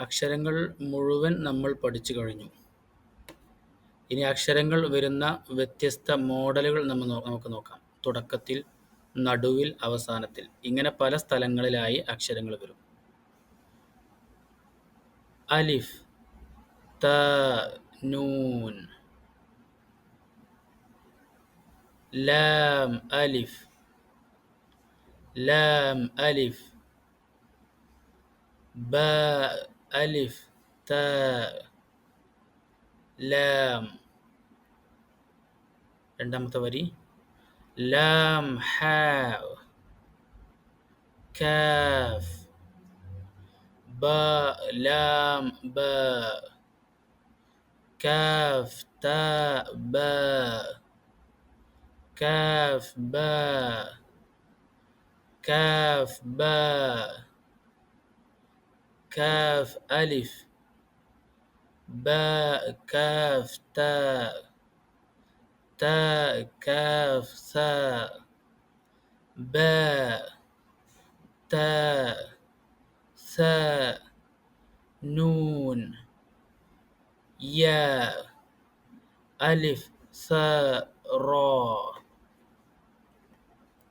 അക്ഷരങ്ങൾ മുഴുവൻ നമ്മൾ പഠിച്ചു കഴിഞ്ഞു. ഇനി അക്ഷരങ്ങൾ വരുന്ന വ്യത്യസ്ത മോഡലുകൾ നമുക്ക് നോക്കാം. തുടക്കത്തിൽ, നടുവിൽ, അവസാനത്തിൽ ഇങ്ങനെ പല സ്ഥലങ്ങളിലായി അക്ഷരങ്ങൾ വരും. അലിഫ്, ത, നൂൻ. ലാം അലിഫ്, ലാം അലിഫ്. ബ അലിഫ്, ത, ലാം. രണ്ടാമത്തെ വരി ലാം ഹാ കാഫ് ബ ലാം ബ കാഫ് ത ബ കാഫ് ബ കാഫ് ബ കാഫ് അലിഫ് ബ കാഫ് ത كاف ثاء باء تاء ثاء نون ياء ألف ثاء راء